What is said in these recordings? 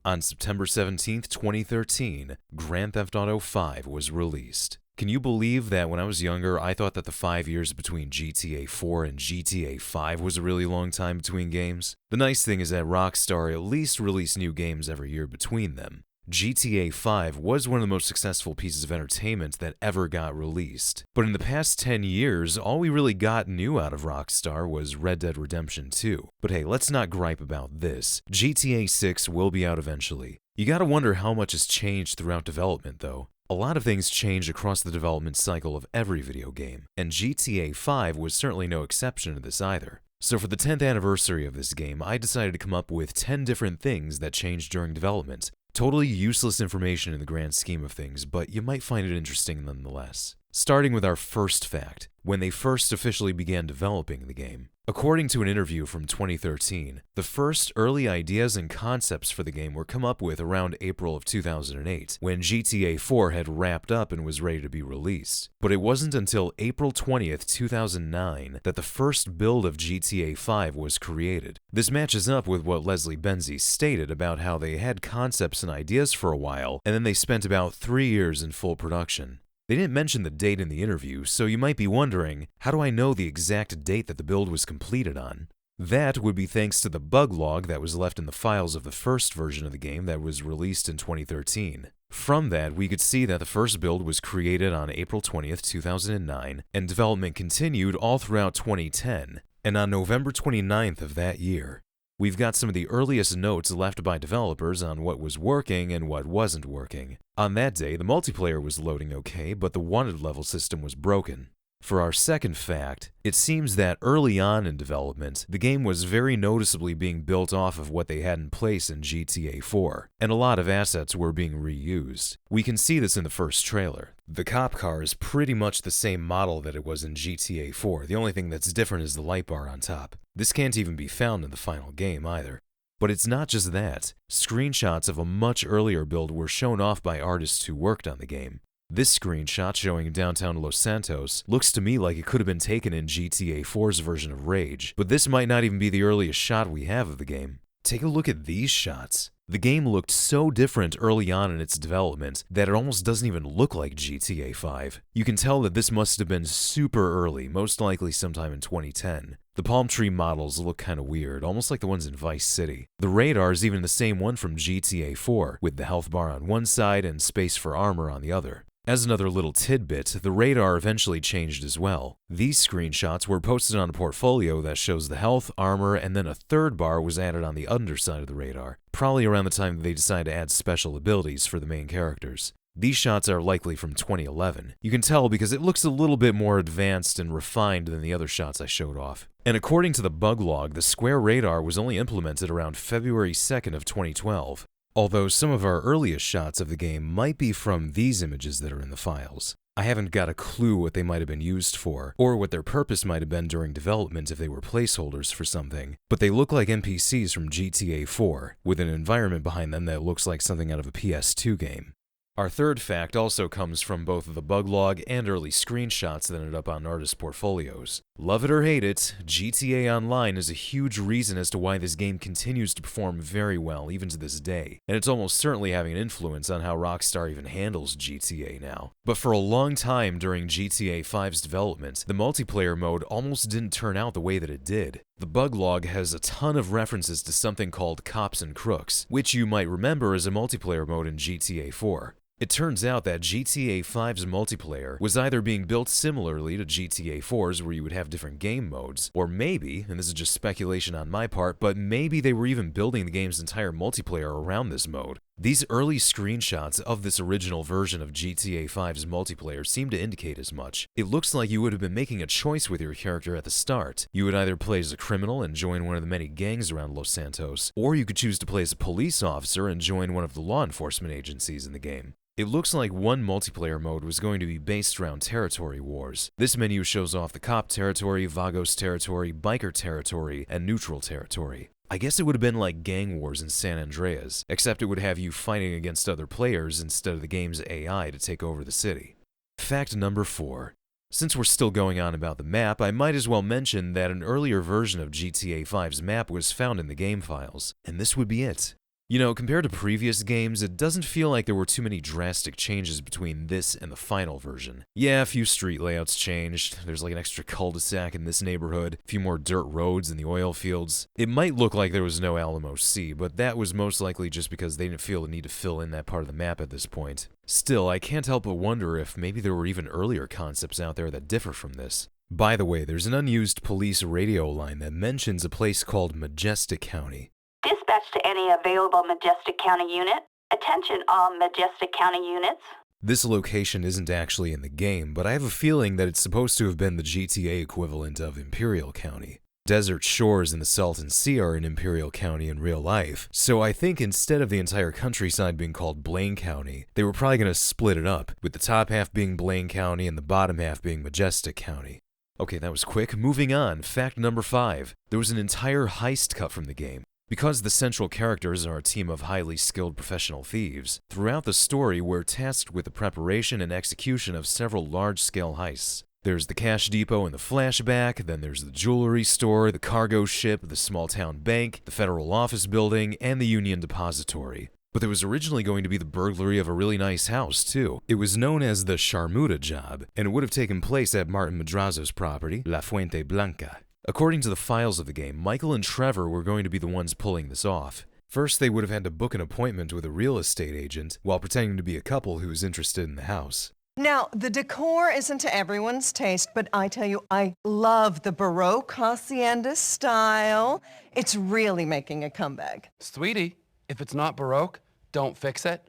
On September 17th, 2013, Grand Theft Auto 5 was released. Can you believe that when I was younger, I thought that the 5 years between GTA 4 and GTA 5 was a really long time between games? The nice thing is that Rockstar at least released new games every year between them. GTA 5 was one of the most successful pieces of entertainment that ever got released. But in the past 10 years, all we really got new out of Rockstar was Red Dead Redemption 2. But hey, let's not gripe about this. GTA 6 will be out eventually. You gotta wonder how much has changed throughout development though. A lot of things change across the development cycle of every video game, and GTA 5 was certainly no exception to this either. So for the 10th anniversary of this game, I decided to come up with 10 different things that changed during development. Totally useless information in the grand scheme of things, but you might find it interesting nonetheless. Starting with our first fact, when they first officially began developing the game. According to an interview from 2013, the first early ideas and concepts for the game were come up with around April of 2008, when GTA 4 had wrapped up and was ready to be released. But it wasn't until April 20th, 2009 that the first build of GTA 5 was created. This matches up with what Leslie Benzies stated about how they had concepts and ideas for a while, and then they spent about 3 years in full production. They didn't mention the date in the interview, so you might be wondering, how do I know the exact date that the build was completed on? That would be thanks to the bug log that was left in the files of the first version of the game that was released in 2013. From that, we could see that the first build was created on April 20th, 2009, and development continued all throughout 2010, and on November 29th of that year, we've got some of the earliest notes left by developers on what was working and what wasn't working. On that day, the multiplayer was loading okay, but the wanted level system was broken. For our second fact, it seems that early on in development, the game was very noticeably being built off of what they had in place in GTA 4, and a lot of assets were being reused. We can see this in the first trailer. The cop car is pretty much the same model that it was in GTA 4, the only thing that's different is the light bar on top. This can't even be found in the final game either. But it's not just that. Screenshots of a much earlier build were shown off by artists who worked on the game. This screenshot showing downtown Los Santos looks to me like it could have been taken in GTA 4's version of Rage, but this might not even be the earliest shot we have of the game. Take a look at these shots. The game looked so different early on in its development that it almost doesn't even look like GTA 5. You can tell that this must have been super early, most likely sometime in 2010. The palm tree models look kinda weird, almost like the ones in Vice City. The radar is even the same one from GTA 4, with the health bar on one side and space for armor on the other. As another little tidbit, the radar eventually changed as well. These screenshots were posted on a portfolio that shows the health, armor, and then a third bar was added on the underside of the radar, probably around the time that they decided to add special abilities for the main characters. These shots are likely from 2011. You can tell because it looks a little bit more advanced and refined than the other shots I showed off. And according to the bug log, the square radar was only implemented around February 2nd of 2012. Although some of our earliest shots of the game might be from these images that are in the files. I haven't got a clue what they might have been used for, or what their purpose might have been during development if they were placeholders for something, but they look like NPCs from GTA 4, with an environment behind them that looks like something out of a PS2 game. Our third fact also comes from both the bug log and early screenshots that ended up on artist portfolios. Love it or hate it, GTA Online is a huge reason as to why this game continues to perform very well even to this day, and it's almost certainly having an influence on how Rockstar even handles GTA now. But for a long time during GTA 5's development, the multiplayer mode almost didn't turn out the way that it did. The bug log has a ton of references to something called Cops and Crooks, which you might remember as a multiplayer mode in GTA 4. It turns out that GTA 5's multiplayer was either being built similarly to GTA 4's where you would have different game modes, or maybe, and this is just speculation on my part, but maybe they were even building the game's entire multiplayer around this mode. These early screenshots of this original version of GTA 5's multiplayer seem to indicate as much. It looks like you would have been making a choice with your character at the start. You would either play as a criminal and join one of the many gangs around Los Santos, or you could choose to play as a police officer and join one of the law enforcement agencies in the game. It looks like one multiplayer mode was going to be based around territory wars. This menu shows off the cop territory, Vagos territory, biker territory, and neutral territory. I guess it would have been like gang wars in San Andreas, except it would have you fighting against other players instead of the game's AI to take over the city. Fact number 4. Since we're still going on about the map, I might as well mention that an earlier version of GTA 5's map was found in the game files, and this would be it. You know, compared to previous games, it doesn't feel like there were too many drastic changes between this and the final version. Yeah, a few street layouts changed, there's like an extra cul-de-sac in this neighborhood, a few more dirt roads in the oil fields. It might look like there was no Alamo Sea, but that was most likely just because they didn't feel the need to fill in that part of the map at this point. Still, I can't help but wonder if maybe there were even earlier concepts out there that differ from this. By the way, there's an unused police radio line that mentions a place called Majestic County. Dispatch to any available Majestic County unit. Attention all Majestic County units. This location isn't actually in the game, but I have a feeling that it's supposed to have been the GTA equivalent of Imperial County. Desert Shores in the Salton Sea are in Imperial County in real life, so I think instead of the entire countryside being called Blaine County, they were probably going to split it up, with the top half being Blaine County and the bottom half being Majestic County. Okay, that was quick. Moving on, fact number 5. There was an entire heist cut from the game. Because the central characters are a team of highly skilled professional thieves, throughout the story we're tasked with the preparation and execution of several large-scale heists. There's the cash depot in the flashback, then there's the jewelry store, the cargo ship, the small-town bank, the federal office building, and the Union Depository. But there was originally going to be the burglary of a really nice house, too. It was known as the Sharmuta job, and it would have taken place at Martin Madrazo's property, La Fuente Blanca. According to the files of the game, Michael and Trevor were going to be the ones pulling this off. First, they would have had to book an appointment with a real estate agent while pretending to be a couple who was interested in the house. Now, the decor isn't to everyone's taste, but I tell you, I love the Baroque hacienda style. It's really making a comeback. Sweetie, if it's not Baroque, don't fix it.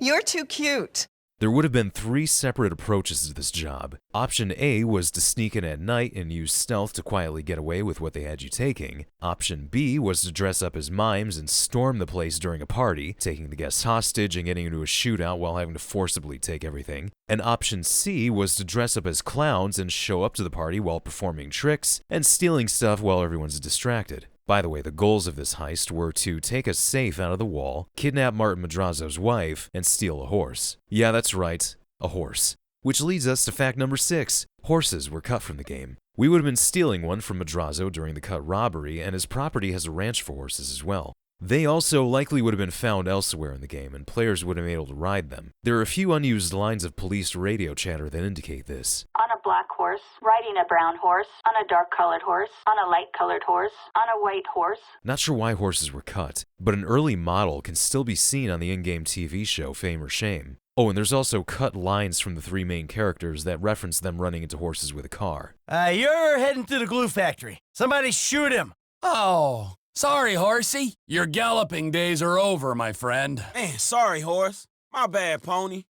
You're too cute. There would have been 3 separate approaches to this job. Option A was to sneak in at night and use stealth to quietly get away with what they had you taking. Option B was to dress up as mimes and storm the place during a party, taking the guests hostage and getting into a shootout while having to forcibly take everything. And option C was to dress up as clowns and show up to the party while performing tricks and stealing stuff while everyone's distracted. By the way, the goals of this heist were to take a safe out of the wall, kidnap Martin Madrazo's wife, and steal a horse. Yeah, that's right, a horse. Which leads us to fact number 6. Horses were cut from the game. We would have been stealing one from Madrazo during the cut robbery, and his property has a ranch for horses as well. They also likely would have been found elsewhere in the game, and players would have been able to ride them. There are a few unused lines of police radio chatter that indicate this. On a black horse, riding a brown horse, on a dark-colored horse, on a light-colored horse, on a white horse. Not sure why horses were cut, but an early model can still be seen on the in-game TV show Fame or Shame. Oh, and there's also cut lines from the 3 main characters that reference them running into horses with a car. You're heading to the glue factory. Somebody shoot him. Oh, sorry, Horsey. Your galloping days are over, my friend. Man, sorry, horse. My bad, pony.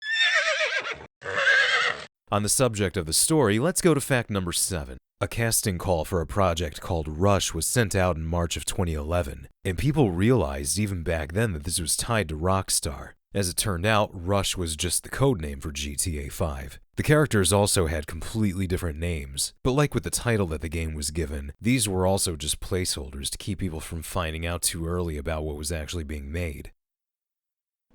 On the subject of the story, let's go to fact number 7. A casting call for a project called Rush was sent out in March of 2011, and people realized even back then that this was tied to Rockstar. As it turned out, Rush was just the codename for GTA 5. The characters also had completely different names, but like with the title that the game was given, these were also just placeholders to keep people from finding out too early about what was actually being made.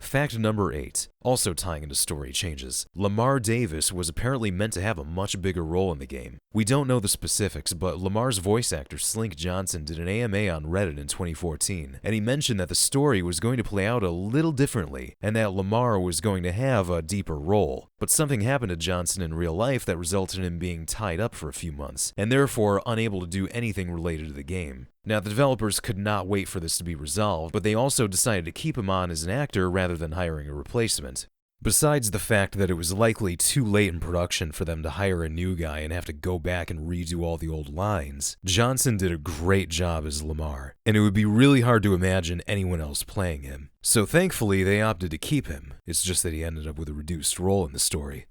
Fact number 8, also tying into story changes. Lamar Davis was apparently meant to have a much bigger role in the game. We don't know the specifics, but Lamar's voice actor Slink Johnson did an AMA on Reddit in 2014, and he mentioned that the story was going to play out a little differently, and that Lamar was going to have a deeper role. But something happened to Johnson in real life that resulted in him being tied up for a few months, and therefore unable to do anything related to the game. Now, the developers could not wait for this to be resolved, but they also decided to keep him on as an actor rather than hiring a replacement. Besides the fact that it was likely too late in production for them to hire a new guy and have to go back and redo all the old lines, Johnson did a great job as Lamar, and it would be really hard to imagine anyone else playing him. So thankfully, they opted to keep him. It's just that he ended up with a reduced role in the story.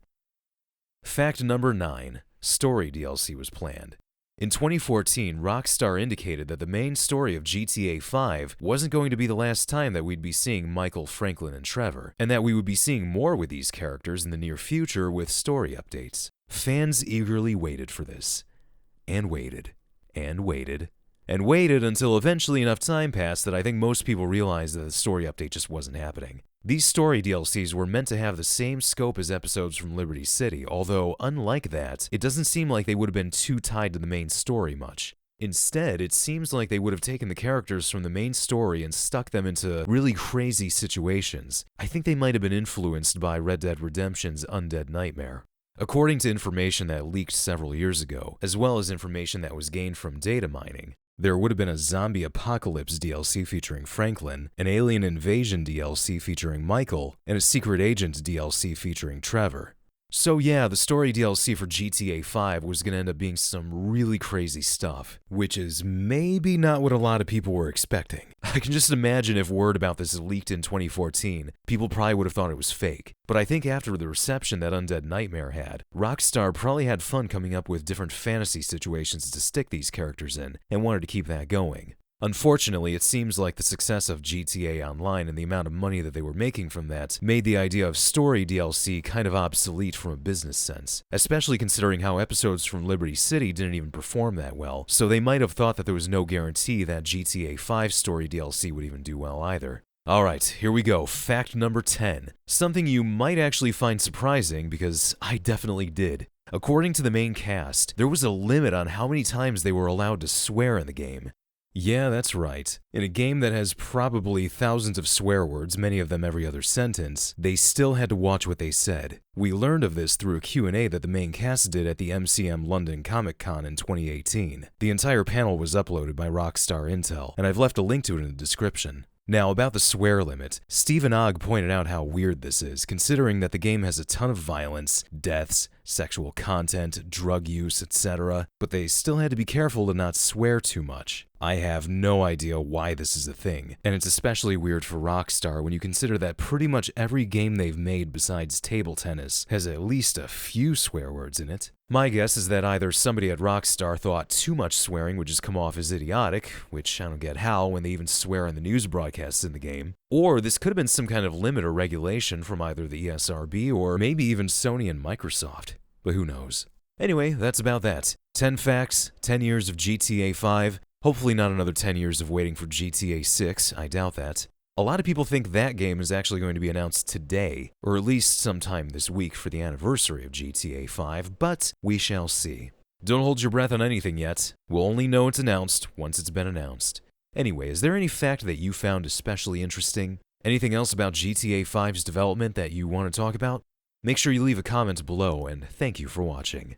Fact number 9. Story DLC was planned. In 2014, Rockstar indicated that the main story of GTA 5 wasn't going to be the last time that we'd be seeing Michael, Franklin, and Trevor, and that we would be seeing more with these characters in the near future with story updates. Fans eagerly waited for this, and waited, and waited, and waited until eventually enough time passed that I think most people realized that the story update just wasn't happening. These story DLCs were meant to have the same scope as episodes from Liberty City, although, unlike that, it doesn't seem like they would have been too tied to the main story much. Instead, it seems like they would have taken the characters from the main story and stuck them into really crazy situations. I think they might have been influenced by Red Dead Redemption's Undead Nightmare. According to information that leaked several years ago, as well as information that was gained from data mining, there would have been a Zombie Apocalypse DLC featuring Franklin, an Alien Invasion DLC featuring Michael, and a Secret Agent DLC featuring Trevor. So yeah, the story DLC for GTA 5 was going to end up being some really crazy stuff, which is maybe not what a lot of people were expecting. I can just imagine if word about this leaked in 2014, people probably would have thought it was fake. But I think after the reception that Undead Nightmare had, Rockstar probably had fun coming up with different fantasy situations to stick these characters in, and wanted to keep that going. Unfortunately, it seems like the success of GTA Online and the amount of money that they were making from that made the idea of story DLC kind of obsolete from a business sense, especially considering how episodes from Liberty City didn't even perform that well, so they might have thought that there was no guarantee that GTA 5 story DLC would even do well either. Alright, here we go, fact number 10. Something you might actually find surprising, because I definitely did. According to the main cast, there was a limit on how many times they were allowed to swear in the game. Yeah, that's right. In a game that has probably thousands of swear words, many of them every other sentence, they still had to watch what they said. We learned of this through a Q&A that the main cast did at the MCM London Comic Con in 2018. The entire panel was uploaded by Rockstar Intel, and I've left a link to it in the description. Now, about the swear limit, Stephen Ogg pointed out how weird this is, considering that the game has a ton of violence, deaths, sexual content, drug use, etc., but they still had to be careful to not swear too much. I have no idea why this is a thing, and it's especially weird for Rockstar when you consider that pretty much every game they've made besides table tennis has at least a few swear words in it. My guess is that either somebody at Rockstar thought too much swearing would just come off as idiotic, which I don't get how when they even swear on the news broadcasts in the game, or this could have been some kind of limit or regulation from either the ESRB or maybe even Sony and Microsoft, but who knows. Anyway, that's about that. 10 facts, 10 years of GTA 5, hopefully not another 10 years of waiting for GTA 6, I doubt that. A lot of people think that game is actually going to be announced today, or at least sometime this week for the anniversary of GTA 5, but we shall see. Don't hold your breath on anything yet. We'll only know it's announced once it's been announced. Anyway, is there any fact that you found especially interesting? Anything else about GTA 5's development that you want to talk about? Make sure you leave a comment below, and thank you for watching.